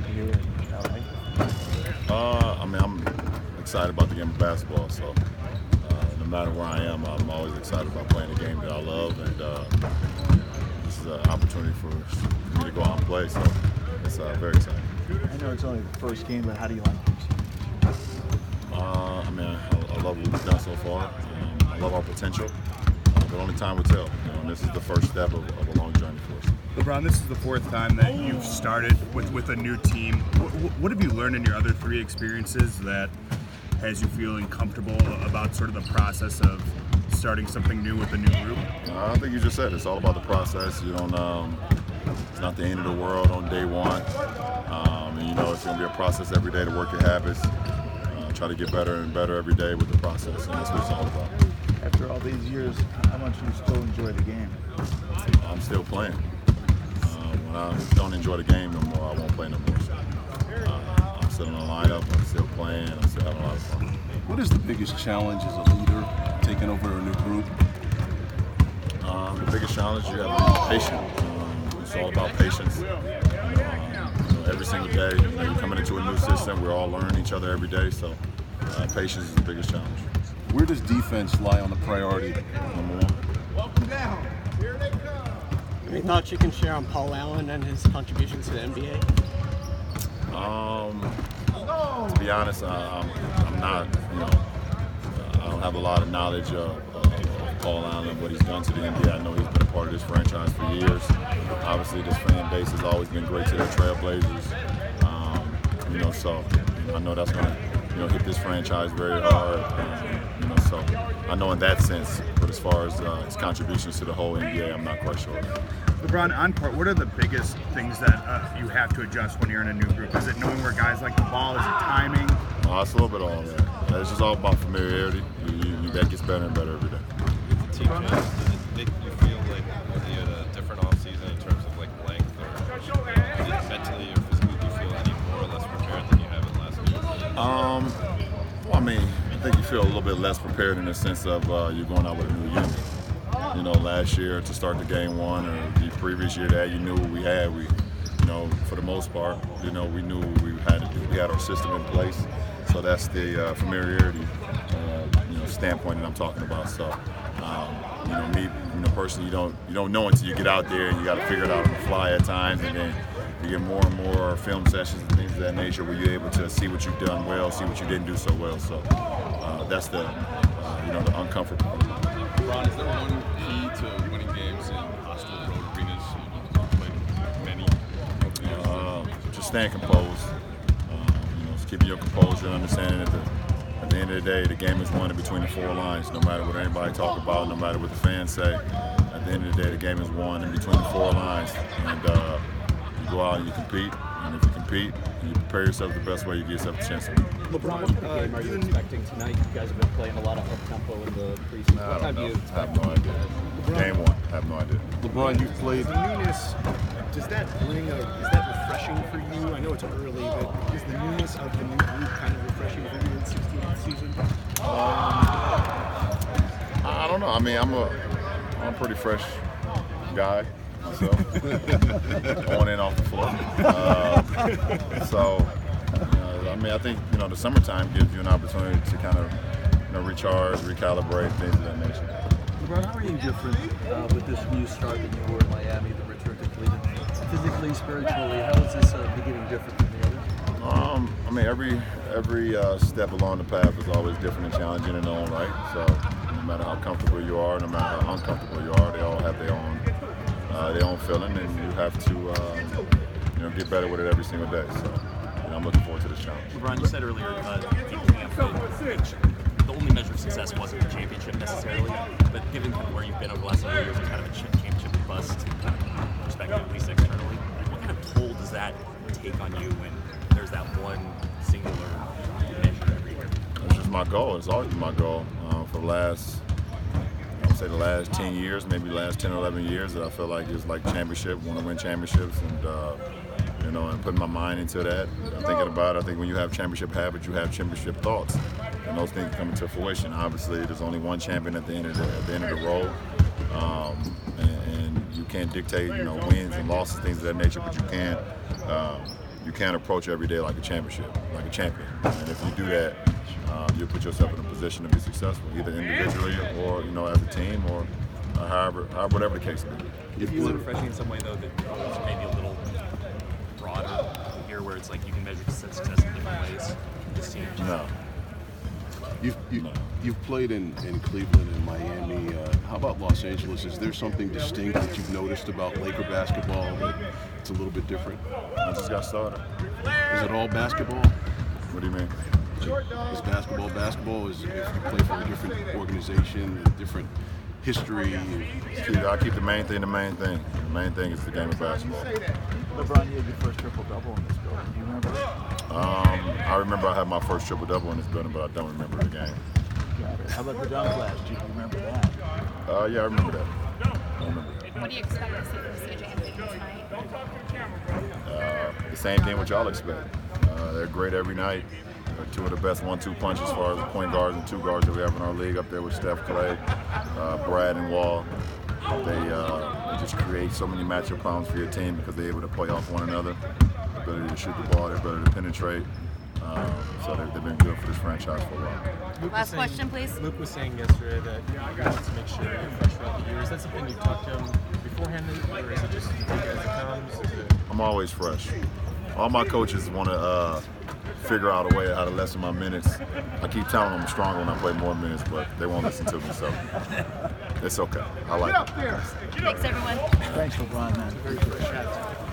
excited here in LA? I'm excited about the game of basketball. So no matter where I am, I'm always excited about playing a game that I love, and this is an opportunity for me to go out and play. So it's very exciting. I know it's only the first game, but how do you like this? I love what we've done so far. I love our potential, but only time will tell. And this is the first step of a long journey for us. LeBron, this is the fourth time that you've started with a new team. What have you learned in your other three experiences that has you feeling comfortable about sort of the process of starting something new with a new group? I think you just said it's all about the process. You don't. It's not the end of the world on day one. It's going to be a process every day to work your habits. Try to get better and better every day with the process, and that's what it's all about. After all these years, how much do you still enjoy the game? I'm still playing. When I don't enjoy the game no more, I won't play no more. So, I'm still in the lineup. I'm still playing. I'm still having a lot of fun. What is the biggest challenge as a leader taking over a new group? The biggest challenge, you have to be patient. It's all about patience. Every single day, you're coming into a new system. We're all learning each other every day. So patience is the biggest challenge. Where does defense lie on the priority? Number one. Any thoughts you can share on Paul Allen and his contributions to the NBA? To be honest, I'm not. I don't have a lot of knowledge of Paul Allen, what he's done to the NBA. I know he's been a part of this franchise for years. Obviously, this fan base has always been great to their Trailblazers. So I know that's going to hit this franchise very hard. So I know in that sense, but as far as his contributions to the whole NBA, I'm not quite sure. LeBron, on court, what are the biggest things that you have to adjust when you're in a new group? Is it knowing where guys like the ball? Is it timing? It's a little bit of all of that. It's just all about familiarity. That gets better and better every day. Team change, does it make you feel like you had a different offseason in terms of like length, or is it mentally or physically, do you feel any more or less prepared than you have in last week? I think you feel a little bit less prepared in the sense of you're going out with a new unit. Last year to start the game one, or the previous year that you knew what we had. For the most part, we knew what we had to do. We had our system in place, so that's the familiarity, standpoint that I'm talking about. So, me, personally, you don't know until you get out there, and you got to figure it out on the fly at times, and then you get more and more film sessions and things of that nature where you're able to see what you've done well, see what you didn't do so well. So that's the uncomfortable part. LeBron, is there one key to winning games in hostile road arenas? You've played many over the years. Just staying composed. Just keeping your composure and understanding that at the end of the day, the game is won in between the four lines. No matter what anybody talk about, no matter what the fans say, at the end of the day, the game is won in between the four lines. And you go out and you compete. And if you compete and you prepare yourself the best way, you give yourself a chance to win. LeBron, what game are you expecting tonight? You guys have been playing a lot of up-tempo in the preseason. I don't know. I have no idea. Game one, I have no idea. LeBron, you've played. The newness, is that refreshing for you? I know it's early, but is the newness of the new group kind of refreshing for you in 16th season? I don't know. I'm a pretty fresh guy myself, on and off the floor. I think the summertime gives you an opportunity to kind of recharge, recalibrate, things of that nature. LeBron, how are you different with this new start that you were in Miami, the return to Cleveland? Physically, spiritually, how is this beginning different from the others? Every step along the path is always different and challenging in their own right. So no matter how comfortable you are, no matter how uncomfortable you are, they all have their own feeling, and you have to get better with it every single day. So I'm looking forward to this challenge. LeBron, you said earlier the only measure of success wasn't the championship necessarily, but given kind of where you've been over the last several years and kind of a championship bust kind of perspective, at least externally, what kind of toll does that take on you when there's that one singular measure every year? It's just my goal. It's always been my goal for the last 10 years, maybe the last 10 or 11 years, that I feel like it's like championship, want to win championships, and putting my mind into that. Thinking about it, I think when you have championship habits, you have championship thoughts, and those things come into fruition. Obviously, there's only one champion at the end of the road, and you can't dictate, wins and losses, things of that nature, but you can you can't approach every day like a championship, like a champion. And if you do that, you'll put yourself in a position to be successful, either individually or as a team or however, whatever the case may be. Is it refreshing in some way though that it's maybe a little broader here, where it's like you can measure success in different ways? This team. No. You've played in Cleveland and Miami. How about Los Angeles? Is there something distinct that you've noticed about Laker basketball that it's a little bit different? I just got started. Is it all basketball? What do you mean? Is basketball basketball? Is if you play for a different organization, a different history? I keep the main thing the main thing. The main thing is the game of basketball. LeBron, you had your first triple-double in this building. Do you remember? I remember I had my first triple-double in this building, but I don't remember the game. Got it. How about the dunk last year? Do you remember that? Yeah, I remember that. I remember that. What do you expect to see from CJ and Big tonight? The same thing what y'all expect. They're great every night. They're two of the best 1-2 punches as far as the point guards and two guards that we have in our league, up there with Steph, Clay, Brad, and Wall. They just create so many matchup problems for your team because they're able to play off one another. Their ability to shoot the ball, their ability to penetrate. So they've been good for this franchise for a while. Last question, please. Luke was saying yesterday that you want to make sure you're fresh throughout the year. Is that something you talked to him beforehand, or is it just you take it as it comes? I'm always fresh. All my coaches want to figure out a way how to lessen my minutes. I keep telling them I'm stronger when I play more minutes, but they won't listen to me, so it's okay. I like it. Thanks, everyone. Thanks, LeBron, man. Very good.